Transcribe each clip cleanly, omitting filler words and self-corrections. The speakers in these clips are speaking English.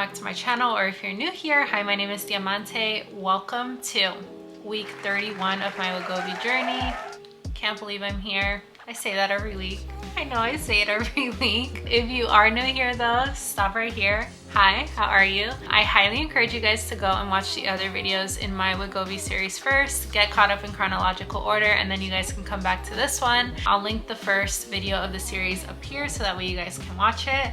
back to my channel, or if you're new here, hi, my name is Diamante. Welcome to week 31 of my Wegovy journey. Can't believe I'm here. I say that every week. I know I say it every week. If you are new here though, stop right here. Hi, how are you? I highly encourage you guys to go and watch the other videos in my Wegovy series first, get caught up in chronological order, and then you guys can come back to this one. I'll link the first video of the series up here so that way you guys can watch it.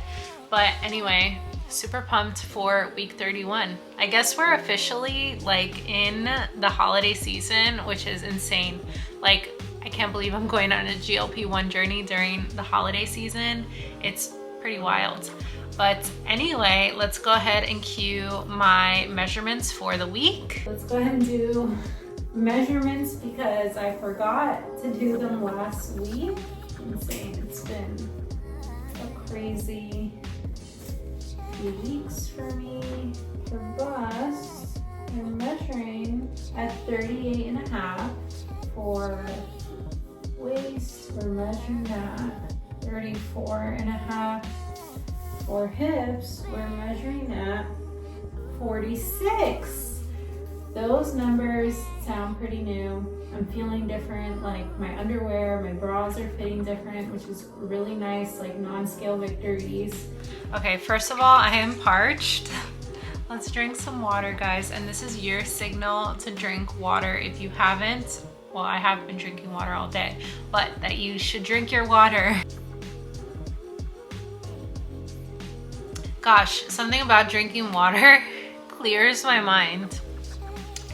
But anyway, super pumped for week 31. I guess we're officially like in the holiday season, which is insane. Like, I can't believe I'm going on a GLP-1 journey during the holiday season. It's pretty wild. But anyway, let's go ahead and cue my measurements for the week. Let's go ahead and do measurements because I forgot to do them last week. Insane, it's been a crazy few weeks for me. For bust, I'm measuring at 38.5. For waist, we're measuring at 34.5. For hips, we're measuring at 46. Those numbers sound pretty new. I'm feeling different, like my underwear, my bras are fitting different, which is really nice, like non-scale victories. Okay, first of all, I am parched. Let's drink some water, guys, and this is your signal to drink water. If you haven't, well, I have been drinking water all day, but that you should drink your water. Gosh, something about drinking water clears my mind.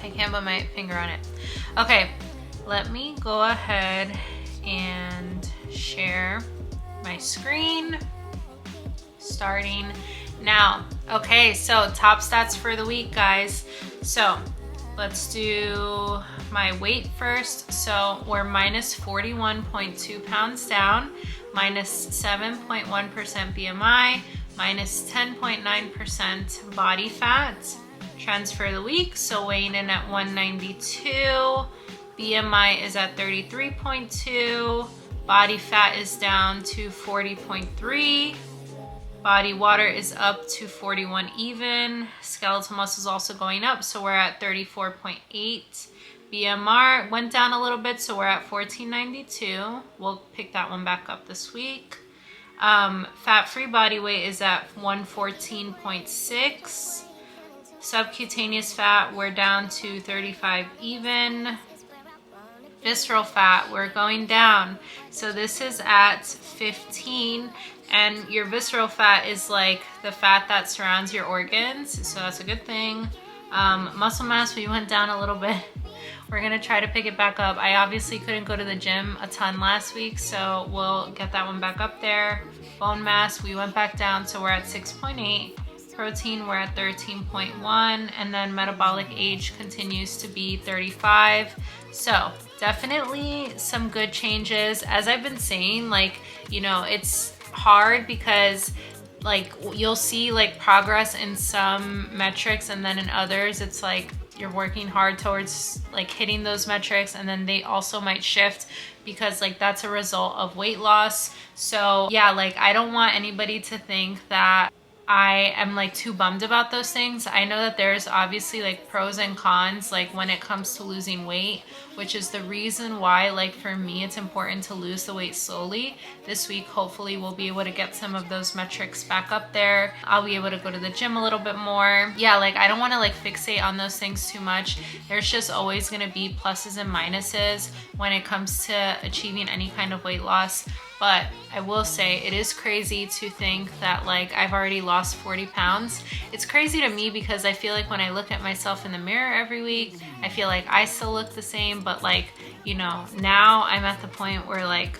I can't put my finger on it. Okay, let me go ahead and share my screen starting now. Okay, so top stats for the week, guys. So let's do my weight first. So we're minus 41.2 pounds down, minus 7.1% BMI, minus 10.9% body fat. Transfer the week, so weighing in at 192. BMI is at 33.2. Body fat is down to 40.3. Body water is up to 41 even. Skeletal muscle is also going up, so we're at 34.8. BMR went down a little bit, so we're at 1492. We'll pick that one back up this week. Fat-free body weight is at 114.6. Subcutaneous fat, we're down to 35 even. Visceral fat, we're going down. So this is at 15, and your visceral fat is like the fat that surrounds your organs, so that's a good thing. Muscle mass, we went down a little bit. We're gonna try to pick it back up. I obviously couldn't go to the gym a ton last week, so we'll get that one back up there. Bone mass, we went back down, so we're at 6.8. Protein, we're at 13.1, and then metabolic age continues to be 35. So definitely some good changes. As I've been saying, like, you know, it's hard because like you'll see like progress in some metrics, and then in others it's like you're working hard towards like hitting those metrics, and then they also might shift because like that's a result of weight loss. So yeah, like I don't want anybody to think that I am like too bummed about those things. I know that there's obviously like pros and cons like when it comes to losing weight, which is the reason why like for me it's important to lose the weight slowly. This week hopefully we'll be able to get some of those metrics back up there. I'll be able to go to the gym a little bit more. Yeah, like I don't want to like fixate on those things too much. There's just always going to be pluses and minuses when it comes to achieving any kind of weight loss. But I will say it is crazy to think that like I've already lost 40 pounds. It's crazy to me because I feel like when I look at myself in the mirror every week, I feel like I still look the same, but like, you know, now I'm at the point where like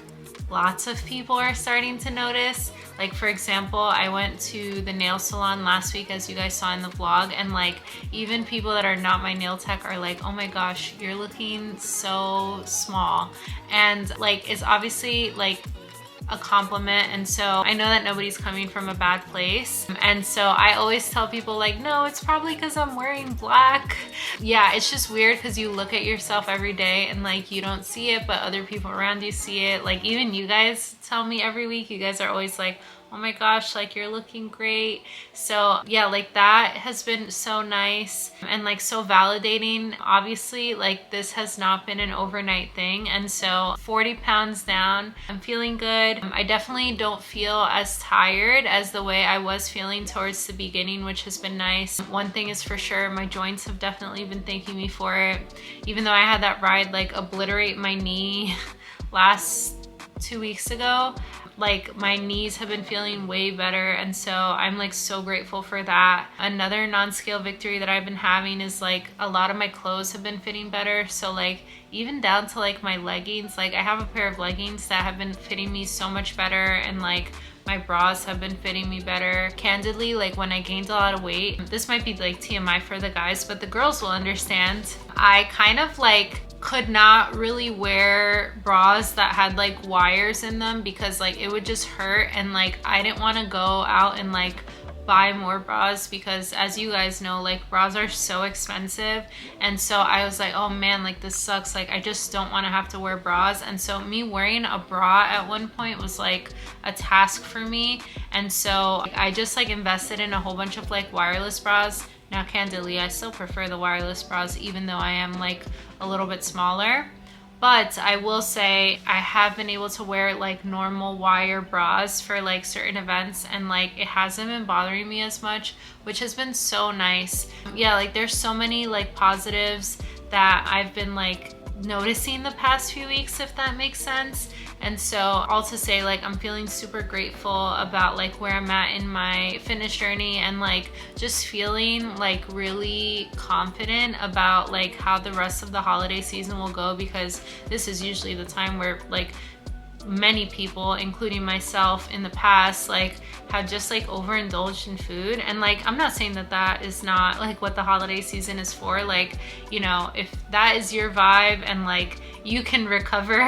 lots of people are starting to notice. Like for example, I went to the nail salon last week, as you guys saw in the vlog, and like even people that are not my nail tech are like, oh my gosh, you're looking so small. And like it's obviously like a compliment, and so I know that nobody's coming from a bad place, and so I always tell people like, no, it's probably because I'm wearing black. Yeah, it's just weird because you look at yourself every day and like you don't see it, but other people around you see it. Like even you guys tell me every week, you guys are always like, oh my gosh, like you're looking great. So yeah, like that has been so nice and like so validating. Obviously, like this has not been an overnight thing. And so 40 pounds down, I'm feeling good. I definitely don't feel as tired as the way I was feeling towards the beginning, which has been nice. One thing is for sure, my joints have definitely been thanking me for it. Even though I had that ride like obliterate my knee last 2 weeks ago, like my knees have been feeling way better, and so I'm like so grateful for that. Another non-scale victory that I've been having is like a lot of my clothes have been fitting better. So like even down to like my leggings, like I have a pair of leggings that have been fitting me so much better, and like my bras have been fitting me better. Candidly, like when I gained a lot of weight, this might be like TMI for the guys, but the girls will understand. I kind of like could not really wear bras that had like wires in them because like it would just hurt, and like I didn't want to go out and like buy more bras because, as you guys know, like bras are so expensive. And so I was like, oh man, like this sucks, like I just don't want to have to wear bras. And so me wearing a bra at one point was like a task for me, and so I just like invested in a whole bunch of like wireless bras. Now candidly, I still prefer the wireless bras even though I am like a little bit smaller. But I will say I have been able to wear like normal wire bras for like certain events, and like it hasn't been bothering me as much, which has been so nice. Yeah, like there's so many like positives that I've been like noticing the past few weeks, if that makes sense. And so all to say, like I'm feeling super grateful about like where I'm at in my fitness journey, and like just feeling like really confident about like how the rest of the holiday season will go, because this is usually the time where like many people, including myself in the past, like have just like overindulged in food. And like I'm not saying that that is not like what the holiday season is for. Like, you know, if that is your vibe and like you can recover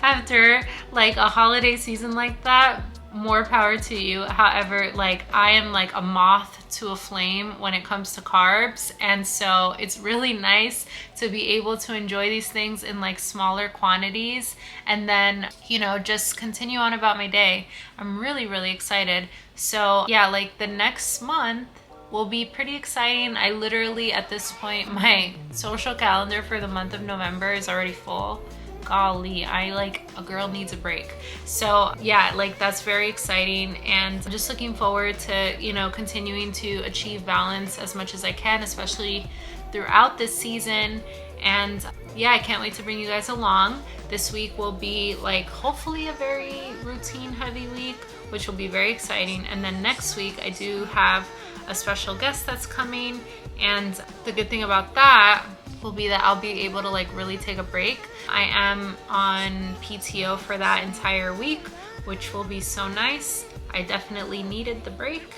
after like a holiday season like that, more power to you. However, like I am like a moth to a flame when it comes to carbs, and so it's really nice to be able to enjoy these things in like smaller quantities and then, you know, just continue on about my day. I'm really excited. So yeah, like the next month will be pretty exciting. I literally, at this point, my social calendar for the month of November is already full. Golly, I like, a girl needs a break. So yeah, like that's very exciting, and I'm just looking forward to, you know, continuing to achieve balance as much as I can, especially throughout this season. And yeah, I can't wait to bring you guys along. This week will be like hopefully a very routine heavy week, which will be very exciting. And then next week I do have a special guest that's coming, and the good thing about that will be that I'll be able to like really take a break. I am on PTO for that entire week, which will be so nice. I definitely needed the break.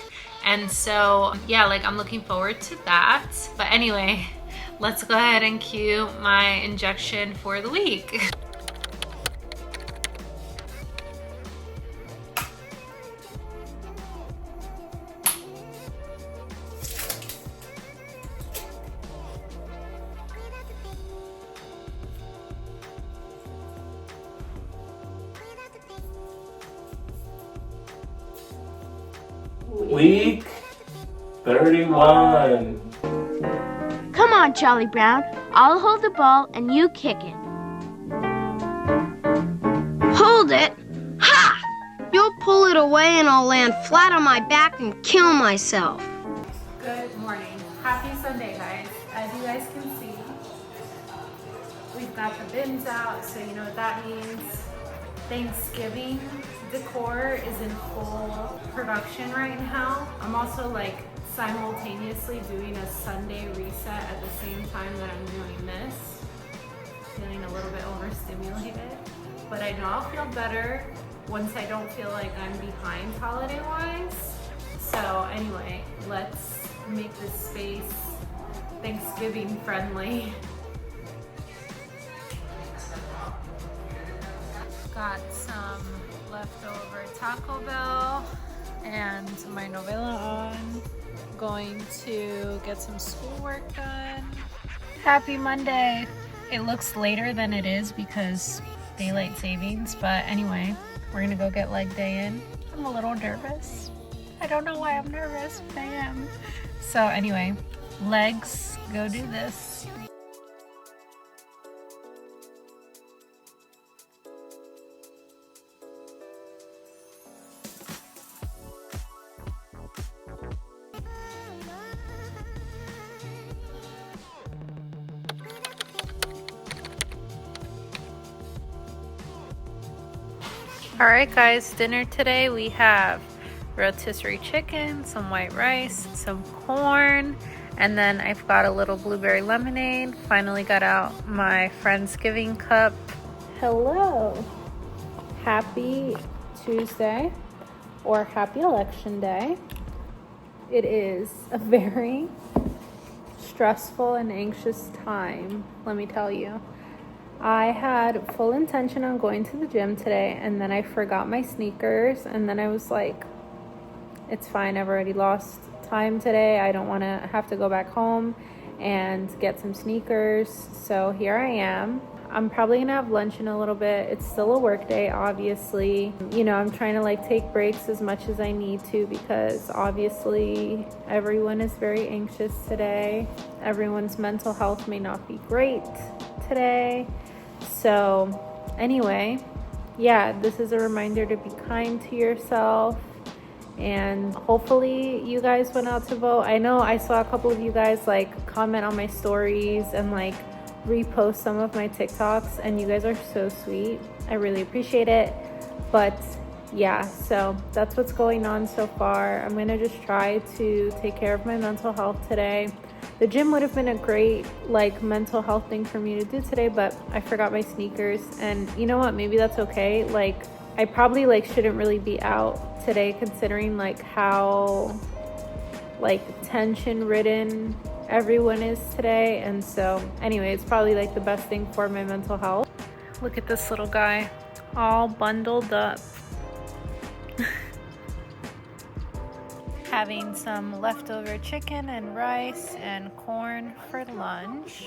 And so yeah, like I'm looking forward to that. But anyway, let's go ahead and cue my injection for the week. Week 31. Come on, Charlie Brown. I'll hold the ball and you kick it. Hold it? Ha! You'll pull it away and I'll land flat on my back and kill myself. Good morning. Happy Sunday, guys. As you guys can see, we've got the bins out, so you know what that means. Thanksgiving decor is in full production right now. I'm also like simultaneously doing a Sunday reset at the same time that I'm doing this. Feeling a little bit overstimulated, but I know I'll feel better once I don't feel like I'm behind holiday wise. So anyway, let's make this space Thanksgiving friendly. Got some leftover Taco Bell and my novella on. Going to get some schoolwork done. Happy Monday. It looks later than it is because daylight savings, but anyway, we're gonna go get leg day in. I'm a little nervous. I don't know why I'm nervous, but I am. So anyway, legs, go do this. Alright guys, dinner today we have rotisserie chicken, some white rice, some corn, and then I've got a little blueberry lemonade. Finally got out my Friendsgiving cup. Hello! Happy Tuesday, or happy election day. It is a very stressful and anxious time, let me tell you. I had full intention on going to the gym today, and then I forgot my sneakers, and then I was like, it's fine, I've already lost time today. I don't want to have to go back home and get some sneakers. So here I am. I'm probably gonna have lunch in a little bit. It's still a work day, obviously. You know, I'm trying to like take breaks as much as I need to, because obviously everyone is very anxious today. Everyone's mental health may not be great today. So anyway, yeah, this is a reminder to be kind to yourself, and hopefully you guys went out to vote. I know I saw a couple of you guys like comment on my stories and like repost some of my TikToks, and you guys are so sweet. I really appreciate it. But yeah, so that's what's going on so far. I'm gonna just try to take care of my mental health today. The gym would have been a great like mental health thing for me to do today, but I forgot my sneakers, and you know what, maybe that's okay. Like I probably like shouldn't really be out today, considering like how like tension ridden everyone is today. And so anyway, it's probably like the best thing for my mental health. Look at this little guy all bundled up. Having some leftover chicken and rice and corn for lunch.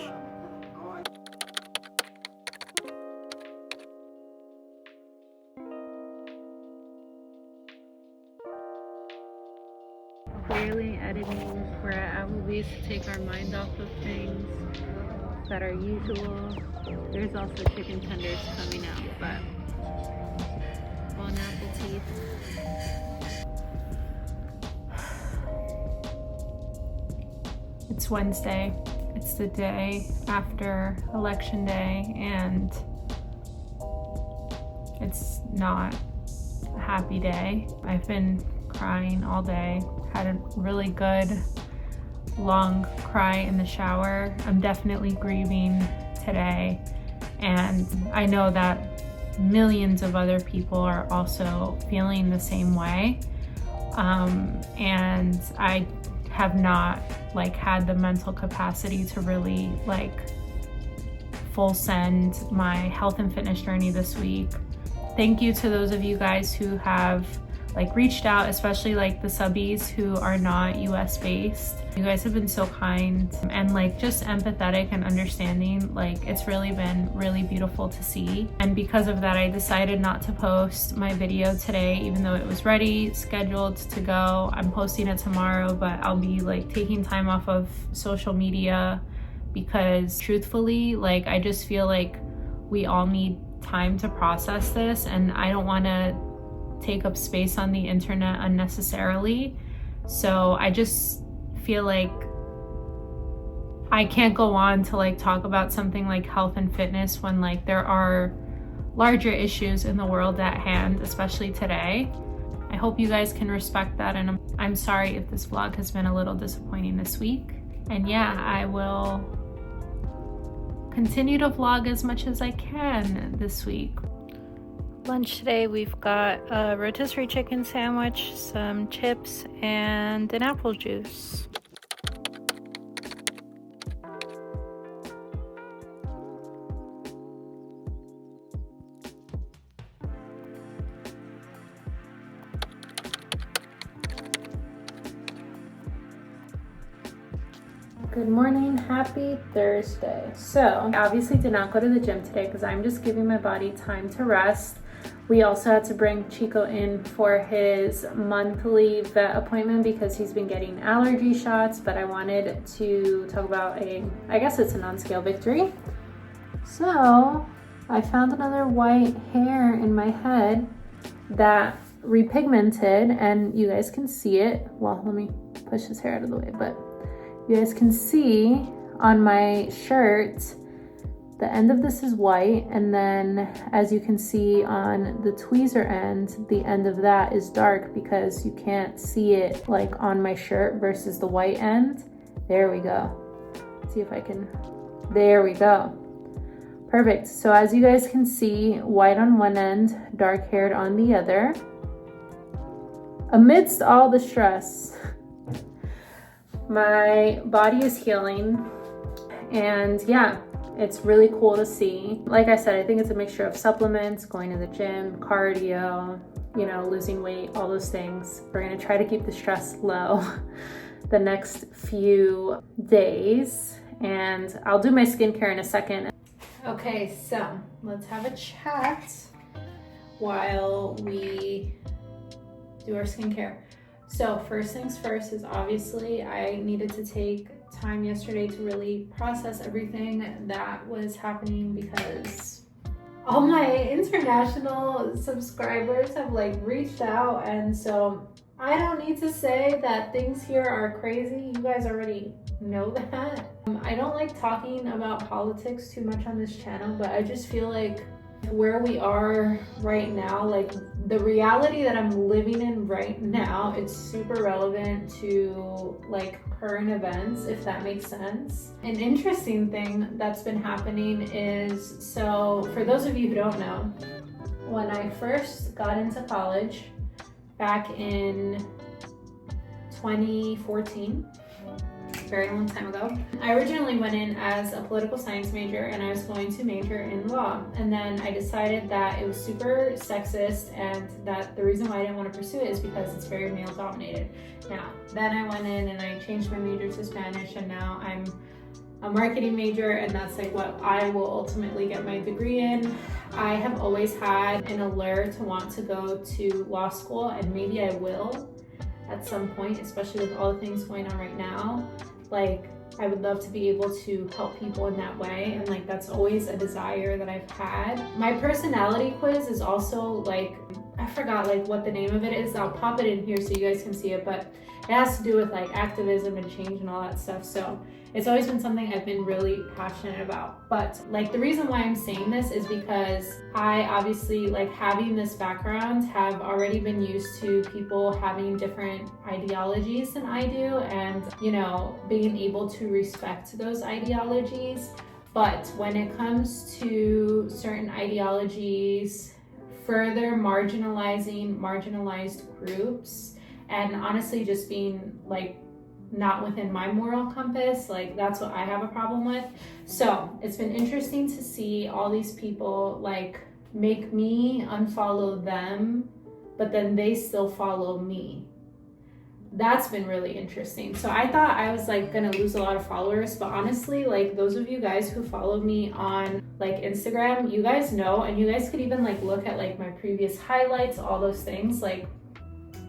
Clearly editing. We're at Applebee's to take our mind off of things that are usual. There's also chicken tenders coming out, but bon appetit. It's Wednesday. It's the day after Election Day, and it's not a happy day. I've been crying all day. Had a really good long cry in the shower. I'm definitely grieving today, and I know that millions of other people are also feeling the same way. And I have not like had the mental capacity to really like full send my health and fitness journey this week. Thank you to those of you guys who have like reached out, especially like the subbies who are not US based. You guys have been so kind and like just empathetic and understanding. Like it's really been really beautiful to see. And because of that, I decided not to post my video today, even though it was ready, scheduled to go. I'm posting it tomorrow, but I'll be like taking time off of social media, because truthfully, like I just feel like we all need time to process this, and I don't want to take up space on the internet unnecessarily. So I just feel like I can't go on to like talk about something like health and fitness when like there are larger issues in the world at hand, especially today. I hope you guys can respect that, and I'm sorry if this vlog has been a little disappointing this week. And yeah, I will continue to vlog as much as I can this week. Lunch today, we've got a rotisserie chicken sandwich, some chips, and an apple juice. Good morning, happy Thursday. So I obviously did not go to the gym today because I'm just giving my body time to rest. We also had to bring Chico in for his monthly vet appointment because he's been getting allergy shots, but I wanted to talk about I guess it's a non-scale victory. So I found another white hair in my head that repigmented, and you guys can see it. Well, let me push this hair out of the way, but you guys can see on my shirt, the end of this is white, and then as you can see on the tweezer end, the end of that is dark because you can't see it like on my shirt versus the white end. There we go. Let's see if I can, there we go. Perfect. So as you guys can see, white on one end, dark haired on the other. Amidst all the stress, my body is healing, and yeah, it's really cool to see. Like I said, I think it's a mixture of supplements, going to the gym, cardio, you know, losing weight, all those things. We're gonna try to keep the stress low the next few days, and I'll do my skincare in a second. Okay, so let's have a chat while we do our skincare. So first things first is obviously I needed to take time yesterday to really process everything that was happening because all my international subscribers have like reached out, and so I don't need to say that things here are crazy. You guys already know that. I don't like talking about politics too much on this channel, but I just feel like where we are right now, like the reality that I'm living in right now, it's super relevant to like current events, if that makes sense. An interesting thing that's been happening is, so for those of you who don't know, when I first got into college back in 2014, very long time ago, I originally went in as a political science major and I was going to major in law, and then I decided that it was super sexist and that the reason why I didn't want to pursue it is because it's very male dominated. Now then I went in and I changed my major to Spanish, and now I'm a marketing major, and that's like what I will ultimately get my degree in. I have always had an allure to want to go to law school, and maybe I will at some point, especially with all the things going on right now. Like, I would love to be able to help people in that way, and like that's always a desire that I've had. My personality quiz is also like, I forgot like what the name of it is. I'll pop it in here so you guys can see it, but it has to do with like activism and change and all that stuff. So it's always been something I've been really passionate about. But like the reason why I'm saying this is because I obviously, like having this background, have already been used to people having different ideologies than I do, and you know, being able to respect those ideologies. But when it comes to certain ideologies further marginalizing marginalized groups, and honestly just being like not within my moral compass, like that's what I have a problem with. So it's been interesting to see all these people like make me unfollow them, but then they still follow me. That's been really interesting. So I thought I was like gonna lose a lot of followers, but honestly, like those of you guys who follow me on like Instagram, you guys know, and you guys could even like look at like my previous highlights, all those things. Like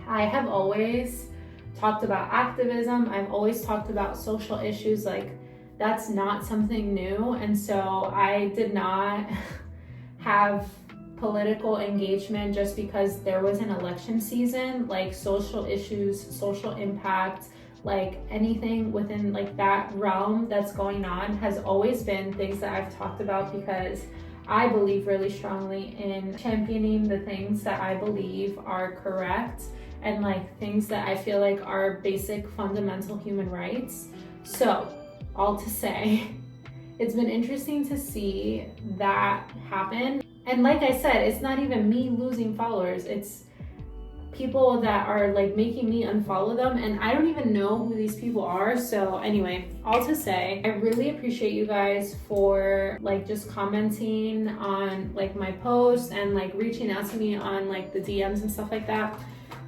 I have always talked about activism. I've always talked about social issues. Like that's not something new. And so I did not have political engagement just because there was an election season. Like social issues, social impact, like anything within like that realm that's going on has always been things that I've talked about, because I believe really strongly in championing the things that I believe are correct and like things that I feel like are basic fundamental human rights. So all to say, it's been interesting to see that happen. And like I said, it's not even me losing followers, it's people that are like making me unfollow them, and I don't even know who these people are. So anyway, all to say, I really appreciate you guys for like just commenting on like my posts and like reaching out to me on like the DMs and stuff like that.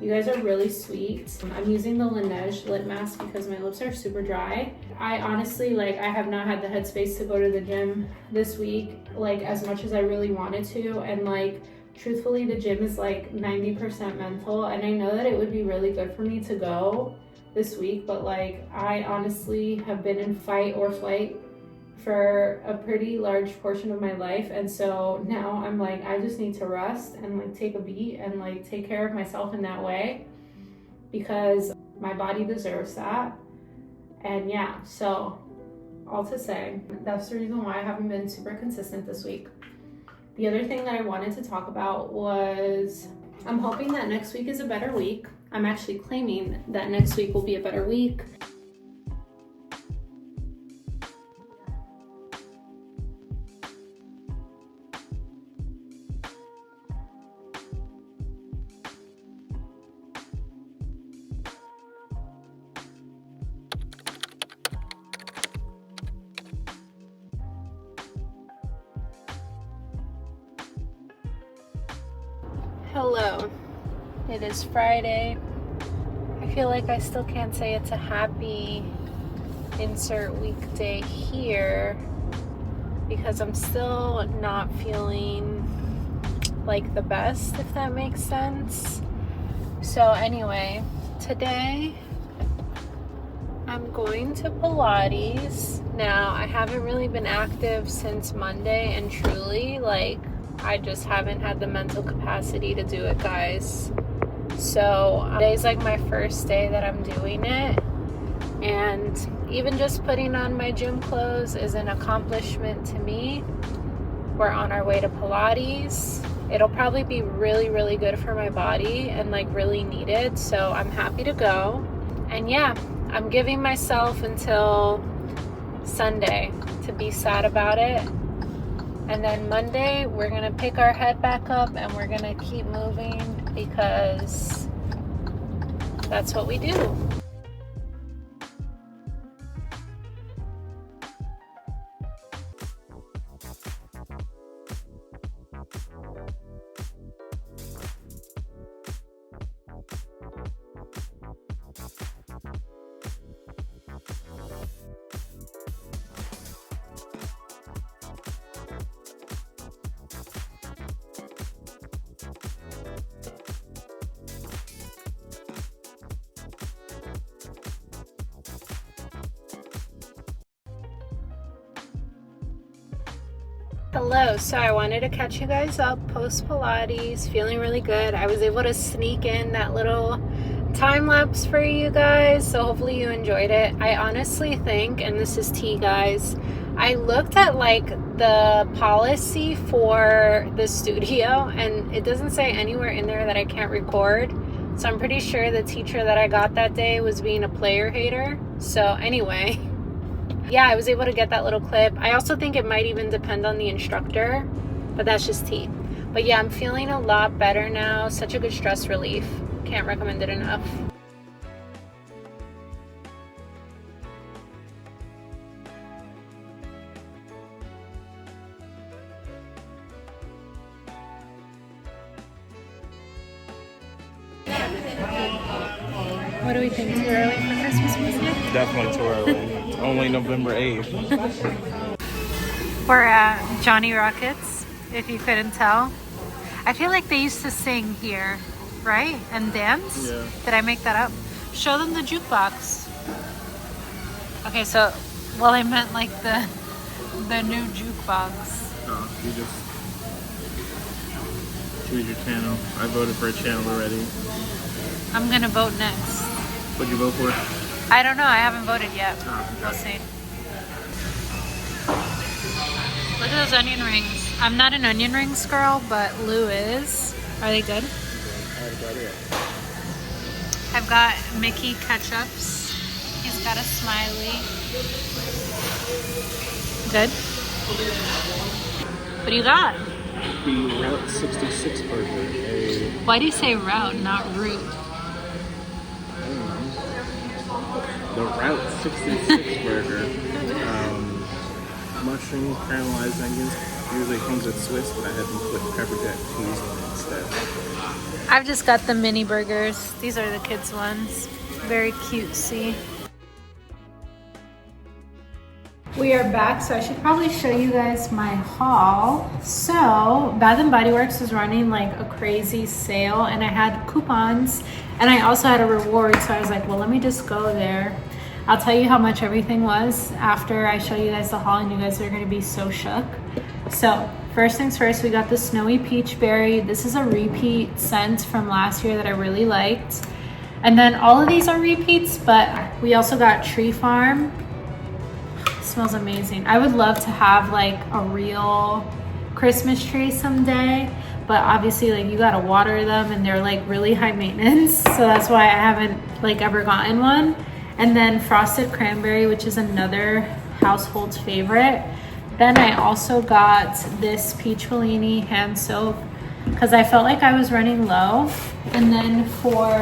You guys are really sweet. I'm using the Laneige lip mask because my lips are super dry. I honestly, like, I have not had the headspace to go to the gym this week, like, as much as I really wanted to. And like, truthfully, the gym is like 90% mental. And I know that it would be really good for me to go this week, but like, I honestly have been in fight or flight for a pretty large portion of my life, and so now I'm like, I just need to rest and like take a beat and like take care of myself in that way, because my body deserves that. And yeah, so all to say, that's the reason why I haven't been super consistent this week. The other thing that I wanted to talk about was, I'm hoping that next week is a better week. I'm actually claiming that next week will be a better week. Hello, it is Friday. I feel like I still can't say it's a happy insert weekday here because I'm still not feeling like the best, if that makes sense. So anyway, today I'm going to Pilates. Now, I haven't really been active since Monday, and truly, like, I just haven't had the mental capacity to do it, guys. So today's like my first day that I'm doing it, and even just putting on my gym clothes is an accomplishment to me. We're on our way to Pilates. It'll probably be really, really good for my body and like really needed, so I'm happy to go. And yeah, I'm giving myself until Sunday to be sad about it. And then Monday, we're gonna pick our head back up and we're gonna keep moving because that's what we do. Hello, so I wanted to catch you guys up post Pilates, feeling really good. I was able to sneak in that little time lapse for you guys, so hopefully you enjoyed it. I honestly think, and this is tea, guys, I looked at like the policy for the studio and it doesn't say anywhere in there that I can't record. So I'm pretty sure the teacher that I got that day was being a player hater. So anyway, yeah, I was able to get that little clip. I also think it might even depend on the instructor, but that's just tea. But yeah, I'm feeling a lot better now. Such a good stress relief. Can't recommend it enough. What do we think? Too early for Christmas music? Definitely too early. Only November 8th. We're at Johnny Rockets, if you couldn't tell. I feel like they used to sing here, right? And dance? Yeah. Did I make that up? Show them the jukebox. Okay, so, well, I meant like the new jukebox. Oh, you just choose your channel. I voted for a channel already. I'm gonna vote next. What'd you vote for? I don't know, I haven't voted yet. Oh, okay. We'll see. Look at those onion rings. I'm not an onion rings girl, but Lou is. Are they good? I've got Mickey ketchups. He's got a smiley. Good? What do you got? The Route 66 burger. Why do you say route, not root? The Route 66 burger. Mushrooms, caramelized onions, Usually comes with Swiss, but I had them put pepper jack cheese on it instead. I've just got the mini burgers. These are the kids' ones. Very cutesy. We are back, so I should probably show you guys my haul. So Bath & Body Works is running like a crazy sale, and I had coupons and I also had a reward, so I was like, well, let me just go there. I'll tell you how much everything was after I show you guys the haul, and you guys are going to be so shook. So first things first, we got the Snowy Peach Berry. This is a repeat scent from last year that I really liked. And then all of these are repeats, but we also got Tree Farm. Smells amazing. I would love to have like a real Christmas tree someday, but obviously like you gotta water them and they're like really high maintenance, so that's why I haven't like ever gotten one. And then Frosted Cranberry, which is another household favorite. Then I also got this Peach Bellini hand soap because I felt like I was running low. And then for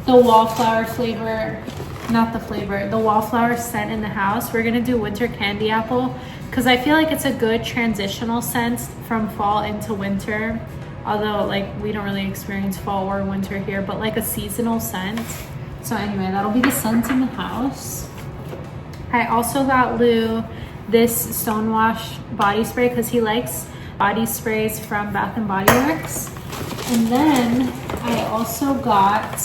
the wallflower flavor, the wallflower scent in the house, we're gonna do Winter Candy Apple because I feel like it's a good transitional scent from fall into winter, although like we don't really experience fall or winter here, but like a seasonal scent. So anyway, that'll be the scent in the house. I also got Lou this Stonewash body spray because he likes body sprays from Bath & Body Works. And then I also got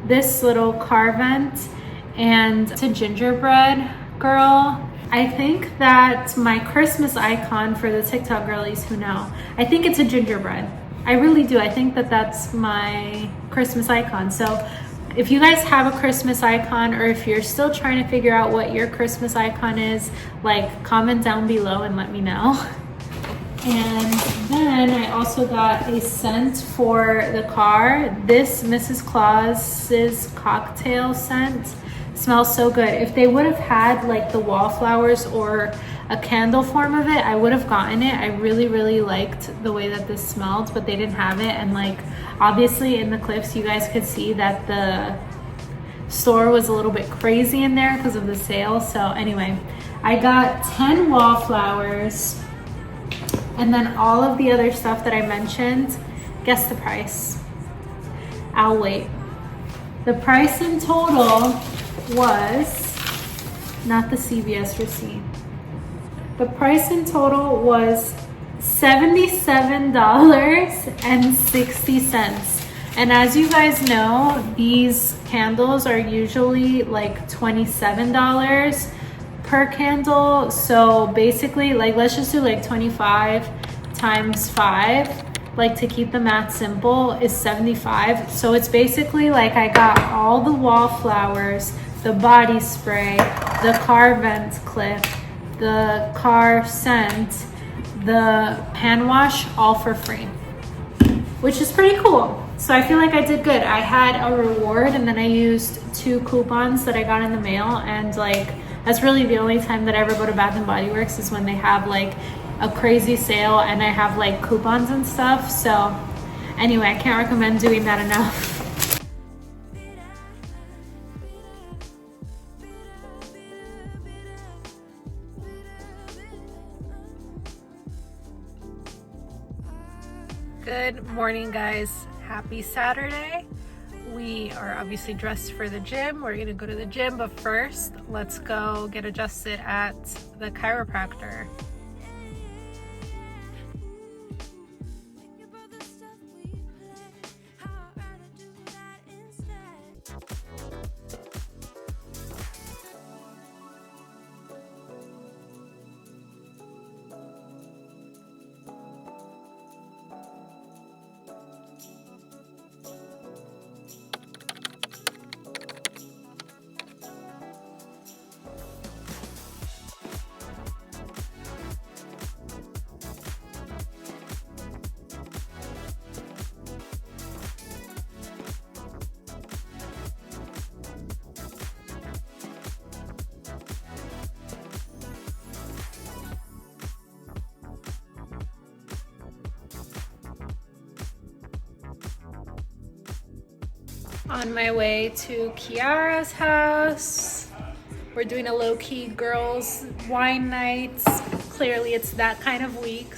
this little car vent, and it's a gingerbread girl. I think that my Christmas icon for the TikTok girlies who know, I think it's a gingerbread. I really do. I think that that's my Christmas icon. So if you guys have a Christmas icon, or if you're still trying to figure out what your Christmas icon is, like comment down below and let me know. And then I also got a scent for the car. This Mrs. Claus's cocktail scent smells so good. If they would have had like the wallflowers or a candle form of it, I would have gotten it. I really liked the way that this smelled, but they didn't have it. And like obviously in the clips you guys could see that the store was a little bit crazy in there because of the sale. So anyway, I got 10 wallflowers. And then all of the other stuff that I mentioned, guess the price. I'll wait. The price in total was, not the CVS receipt. The price in total was $77.60. And as you guys know, these candles are usually like $27 per candle. So basically, like let's just do like 25 times 5, like to keep the math simple, is 75. So it's basically like I got all the wallflowers, the body spray, the car vent clip, the car scent, the hand wash, all for free, which is pretty cool. So I feel like I did good. I had a reward, and then I used 2 coupons that I got in the mail, and like that's really the only time that I ever go to Bath & Body Works is when they have like a crazy sale and I have like coupons and stuff. So anyway, I can't recommend doing that enough. Good morning, guys. Happy Saturday. We are obviously dressed for the gym. We're gonna go to the gym, but first, let's go get adjusted at the chiropractor. On my way to Kiara's house. We're doing a low-key girls wine night. clearly it's that kind of week.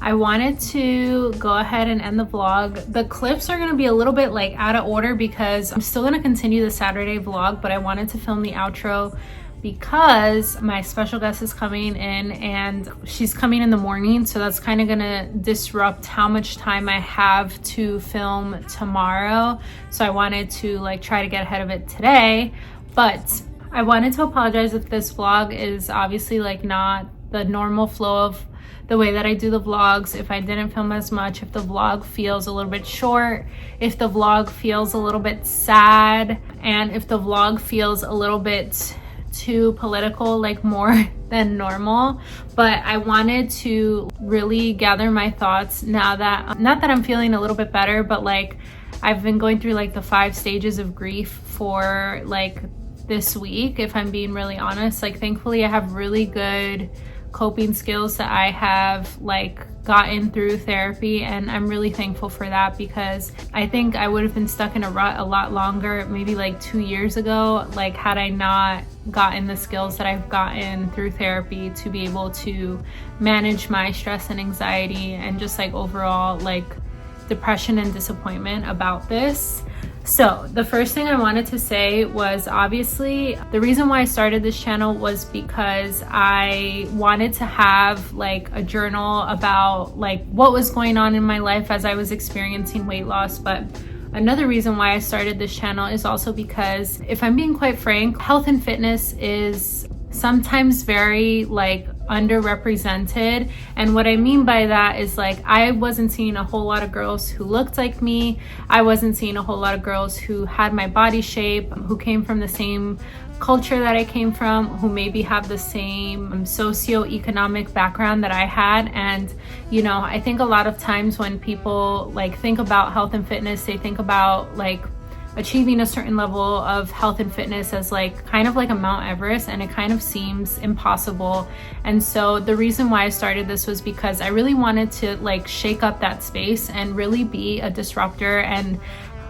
I wanted to go ahead and end the vlog. The clips are gonna be a little bit like out of order because I'm still gonna continue the Saturday vlog, but I wanted to film the outro because my special guest is coming in and she's coming in the morning, so that's kind of gonna disrupt how much time I have to film tomorrow. So I wanted to like try to get ahead of it today, but I wanted to apologize if this vlog is obviously like not the normal flow of the way that I do the vlogs, if I didn't film as much, if the vlog feels a little bit short, if the vlog feels a little bit sad, and if the vlog feels a little bit too political, like more than normal. But I wanted to really gather my thoughts now that, not that I'm feeling a little bit better, but like I've been going through like the 5 stages of grief for like this week, if I'm being really honest. Like thankfully I have really good coping skills that I have like gotten through therapy, and I'm really thankful for that because I think I would have been stuck in a rut a lot longer, maybe like 2 years ago, like had I not gotten the skills that I've gotten through therapy to be able to manage my stress and anxiety and just like overall like depression and disappointment about this. So the first thing I wanted to say was, obviously the reason why I started this channel was because I wanted to have like a journal about like what was going on in my life as I was experiencing weight loss. But another reason why I started this channel is also because, if I'm being quite frank, health and fitness is sometimes very like underrepresented. And what I mean by that is like I wasn't seeing a whole lot of girls who looked like me. I wasn't seeing a whole lot of girls who had my body shape, who came from the same culture that I came from, who maybe have the same socioeconomic background that I had. And you know, I think a lot of times when people like think about health and fitness, they think about like achieving a certain level of health and fitness as like kind of like a Mount Everest, and it kind of seems impossible. And so the reason why I started this was because I really wanted to like shake up that space and really be a disruptor and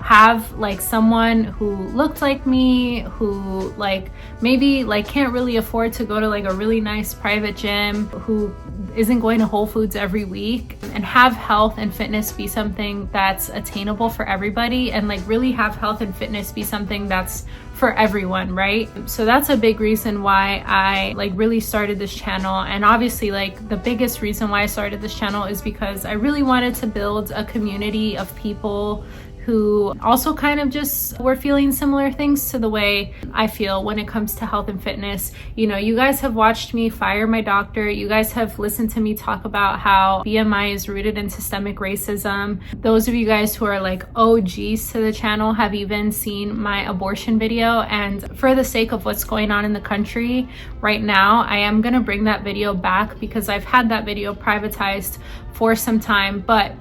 have like someone who looked like me, who like maybe like can't really afford to go to like a really nice private gym, who isn't going to Whole Foods every week, and have health and fitness be something that's attainable for everybody, and like really have health and fitness be something that's for everyone, right? So that's a big reason why I like really started this channel. And obviously like the biggest reason why I started this channel is because I really wanted to build a community of people who also kind of just were feeling similar things to the way I feel when it comes to health and fitness. You know, you guys have watched me fire my doctor. You guys have listened to me talk about how BMI is rooted in systemic racism. Those of you guys who are like OGs to the channel have even seen my abortion video. And for the sake of what's going on in the country right now, I am gonna bring that video back because I've had that video privatized for some time. But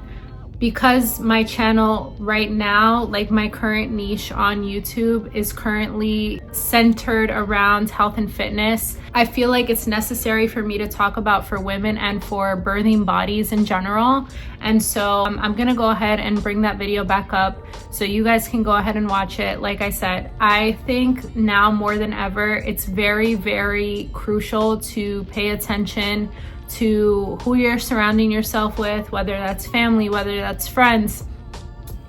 because my channel right now, like my current niche on YouTube is currently centered around health and fitness, I feel like it's necessary for me to talk about for women and for birthing bodies in general. And so I'm gonna go ahead and bring that video back up so you guys can go ahead and watch it. Like I said, I think now more than ever, it's very, very crucial to pay attention to who you're surrounding yourself with, whether that's family, whether that's friends,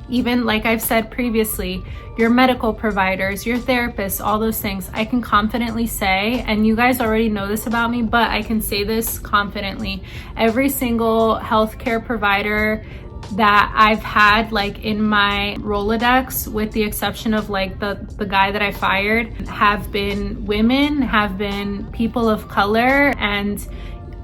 even like I've said previously, your medical providers, your therapists, all those things. I can confidently say, and you guys already know this about me, but I can say this confidently, every single healthcare provider that I've had like in my Rolodex, with the exception of like the guy that I fired, have been women, have been people of color, and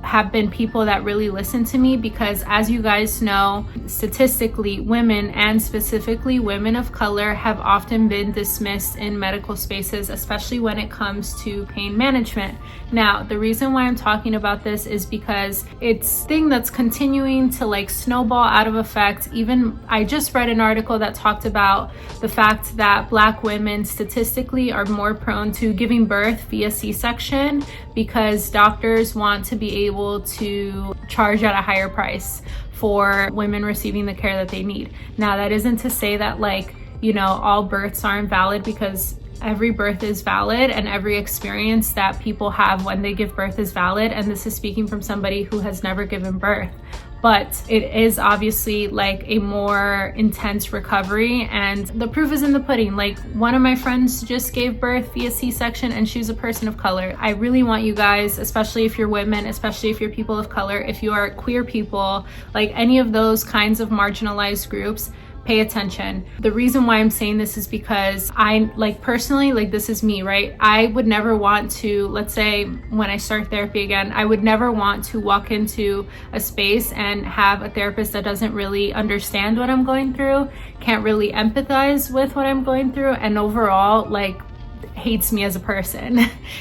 have been people that really listen to me, because as you guys know, statistically, women, and specifically women of color, have often been dismissed in medical spaces, especially when it comes to pain management. Now, the reason why I'm talking about this is because it's a thing that's continuing to like snowball out of effect. Even I just read an article that talked about the fact that Black women statistically are more prone to giving birth via C-section because doctors want to be able to charge at a higher price for women receiving the care that they need. Now, that isn't to say that like, you know, all births are invalid, because every birth is valid and every experience that people have when they give birth is valid. And this is speaking from somebody who has never given birth. But it is obviously like a more intense recovery, and the proof is in the pudding. Like, one of my friends just gave birth via C-section and she's a person of color. I really want you guys, especially if you're women, especially if you're people of color, if you are queer people, like any of those kinds of marginalized groups, pay attention. The reason why I'm saying this is because I, like, personally, like, this is me, right? I would never want to, let's say when I start therapy again, I would never want to walk into a space and have a therapist that doesn't really understand what I'm going through, can't really empathize with what I'm going through, and overall, like, hates me as a person.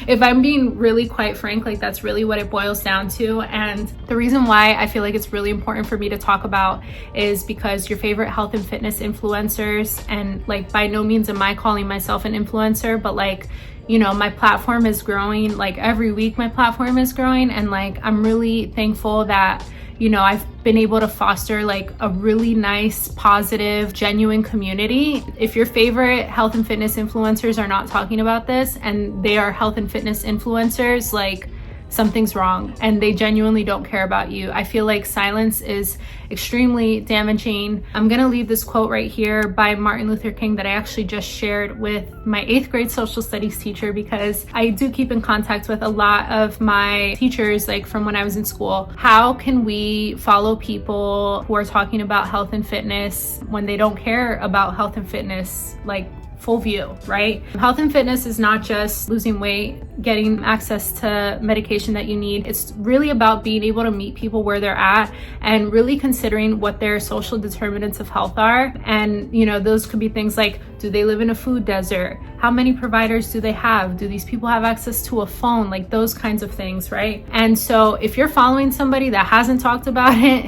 If I'm being really quite frank, like, that's really what it boils down to. And the reason why I feel like it's really important for me to talk about is because your favorite health and fitness influencers, and like, by no means am I calling myself an influencer, but like, you know, my platform is growing. Like, every week my platform is growing, and like, I'm really thankful that, you know, I've been able to foster like a really nice, positive, genuine community. If your favorite health and fitness influencers are not talking about this, and they are health and fitness influencers, like, something's wrong and they genuinely don't care about you. I feel like silence is extremely damaging. I'm gonna leave this quote right here by Martin Luther King that I actually just shared with my 8th grade social studies teacher, because I do keep in contact with a lot of my teachers, like, from when I was in school. How can we follow people who are talking about health and fitness when they don't care about health and fitness? Like, full view, right? Health and fitness is not just losing weight, getting access to medication that you need. It's really about being able to meet people where they're at and really considering what their social determinants of health are. And, you know, those could be things like, do they live in a food desert? How many providers do they have? Do these people have access to a phone? Like, those kinds of things, right? And so if you're following somebody that hasn't talked about it,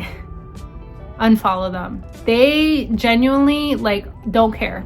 unfollow them. They genuinely, like, don't care.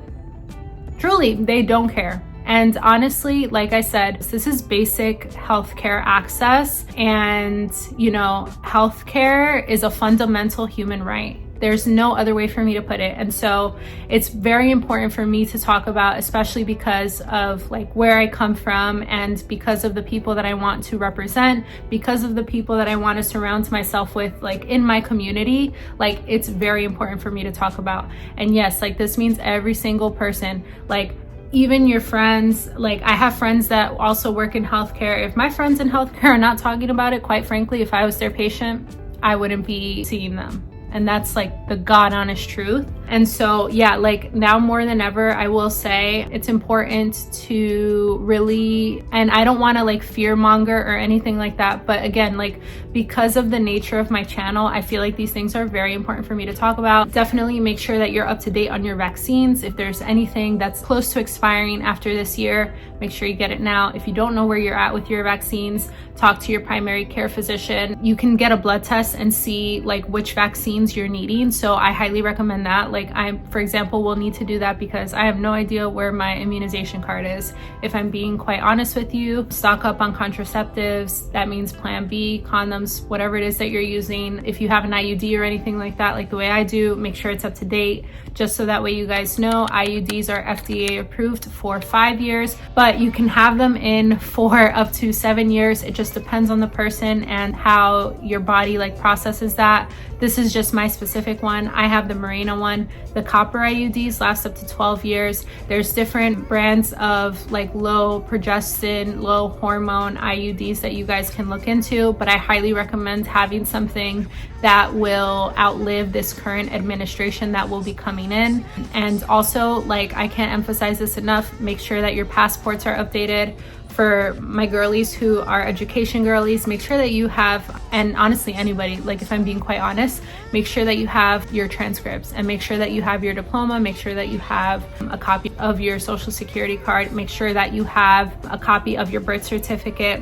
Truly, they don't care. And honestly, like I said, this is basic healthcare access, and, you know, healthcare is a fundamental human right. There's no other way for me to put it. And so it's very important for me to talk about, especially because of like where I come from, and because of the people that I want to represent, because of the people that I want to surround myself with, like, in my community. Like, it's very important for me to talk about. And yes, like, this means every single person, like, even your friends. Like, I have friends that also work in healthcare. If my friends in healthcare are not talking about it, quite frankly, if I was their patient, I wouldn't be seeing them. And that's like the God honest truth. And so, yeah, like, now more than ever, I will say it's important to really, and I don't want to like fear monger or anything like that, but again, like, because of the nature of my channel, I feel like these things are very important for me to talk about. Definitely make sure that you're up to date on your vaccines. If there's anything that's close to expiring after this year, make sure you get it now. If you don't know where you're at with your vaccines, talk to your primary care physician. You can get a blood test and see like which vaccines you're needing. So I highly recommend that. Like, I, for example, will need to do that because I have no idea where my immunization card is. If I'm being quite honest with you, stock up on contraceptives. That means Plan B, condoms, whatever it is that you're using. If you have an IUD or anything like that, like the way I do, make sure it's up to date, just so that way you guys know. IUDs are FDA approved for 5 years, but you can have them in for up to 7 years. It just depends on the person and how your body like processes that. This is just my specific one. I have the Mirena one. The copper IUDs last up to 12 years. There's different brands of like low progestin, low hormone IUDs that you guys can look into, but I highly recommend having something that will outlive this current administration that will be coming in. And also, like, I can't emphasize this enough, make sure that your passports are updated. For my girlies who are education girlies, make sure that you have, and honestly anybody, like if I'm being quite honest, make sure that you have your transcripts and make sure that you have your diploma, make sure that you have a copy of your social security card, make sure that you have a copy of your birth certificate.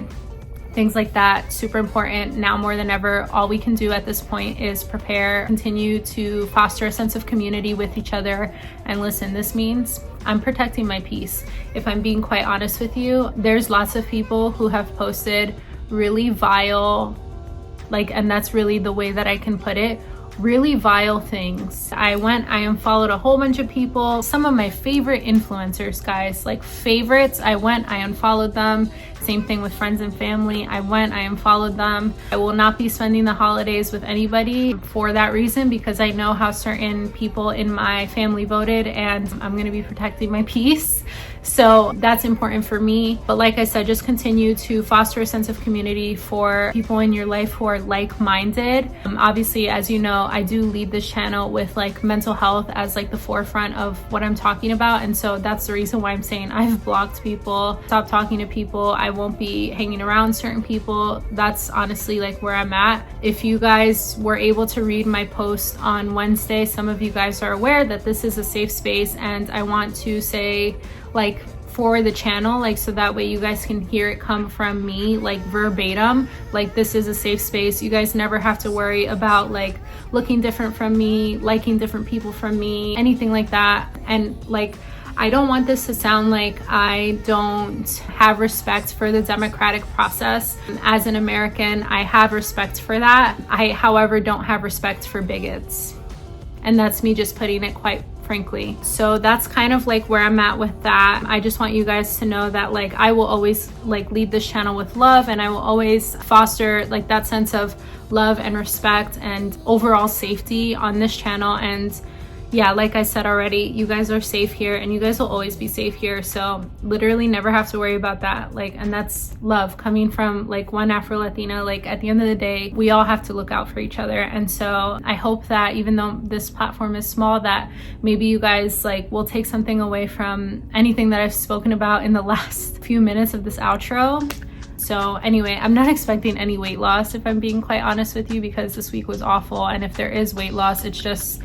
Things like that, super important. Now more than ever, all we can do at this point is prepare, continue to foster a sense of community with each other. And listen, this means I'm protecting my peace. If I'm being quite honest with you, there's lots of people who have posted really vile, like, and that's really the way that I can put it, really vile things. I unfollowed a whole bunch of people, some of my favorite influencers, guys, like favorites. I unfollowed them. Same thing with friends and family. I unfollowed them. I will not be spending the holidays with anybody for that reason, because I know how certain people in my family voted, and I'm going to be protecting my peace. So that's important for me. But like I said, just continue to foster a sense of community for people in your life who are like-minded. Obviously, as you know, I do lead this channel with like mental health as like the forefront of what I'm talking about. And so that's the reason why I'm saying I've blocked people, stopped talking to people. I won't be hanging around certain people. That's honestly like where I'm at. If you guys were able to read my post on Wednesday, some of you guys are aware that this is a safe space, and I want to say, like, for the channel, like, so that way you guys can hear it come from me, like verbatim, like this is a safe space. You guys never have to worry about like looking different from me, liking different people from me, anything like that. And like, I don't want this to sound like I don't have respect for the democratic process. As an American, I have respect for that. I, however, don't have respect for bigots. And that's me just putting it quite frankly. So that's kind of like where I'm at with that. I just want you guys to know that like I will always like lead this channel with love, and I will always foster like that sense of love and respect and overall safety on this channel. And yeah, like I said already, you guys are safe here, and you guys will always be safe here. So literally never have to worry about that. Like, and that's love coming from like one Afro-Latina. Like at the end of the day, we all have to look out for each other. And so I hope that even though this platform is small, that maybe you guys like will take something away from anything that I've spoken about in the last few minutes of this outro. So anyway, I'm not expecting any weight loss, if I'm being quite honest with you, because this week was awful. And if there is weight loss, it's just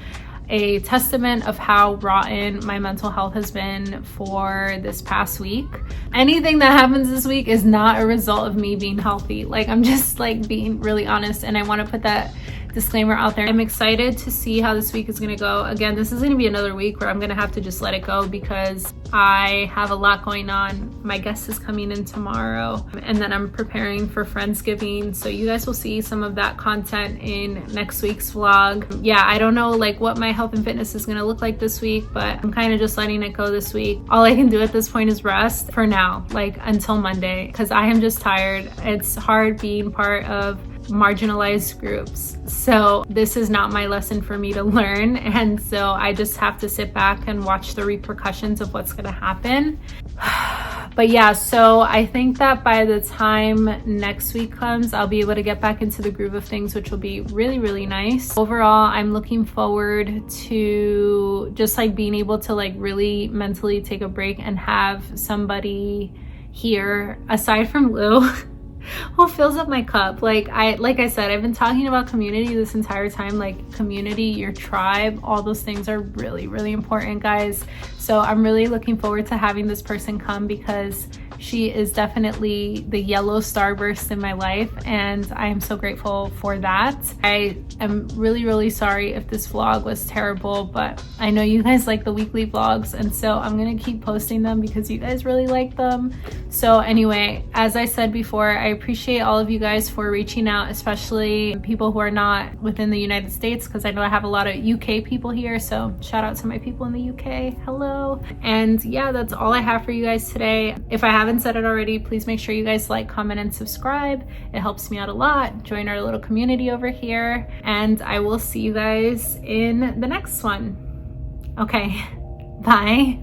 a testament of how rotten my mental health has been for this past week. Anything that happens this week is not a result of me being healthy. Like, I'm just like being really honest, and I want to put that disclaimer out there. I'm excited to see how this week is going to go. Again, this is going to be another week where I'm going to have to just let it go because I have a lot going on. My guest is coming in tomorrow, and then I'm preparing for Friendsgiving. So you guys will see some of that content in next week's vlog. Yeah, I don't know like what my health and fitness is going to look like this week, but I'm kind of just letting it go this week. All I can do at this point is rest for now, like until Monday, because I am just tired. It's hard being part of marginalized groups. So this is not my lesson for me to learn. And so I just have to sit back and watch the repercussions of what's going to happen. But yeah, so I think that by the time next week comes, I'll be able to get back into the groove of things, which will be really, really nice. Overall, I'm looking forward to just like being able to like really mentally take a break and have somebody here aside from Lou who fills up my cup. Like I said, I've been talking about community this entire time. Like community, your tribe, all those things are really, really important, guys. So I'm really looking forward to having this person come, because she is definitely the yellow starburst in my life, and I am so grateful for that. I am really, really sorry if this vlog was terrible, but I know you guys like the weekly vlogs, and so I'm gonna keep posting them because you guys really like them. So anyway, as I said before, I appreciate all of you guys for reaching out, especially people who are not within the United States, because I know I have a lot of UK people here. So shout out to my people in the UK. Hello. And yeah, that's all I have for you guys today. If I haven't said it already, please make sure you guys like, comment, and subscribe. It helps me out a lot. Join our little community over here, and I will see you guys in the next one. Okay, bye.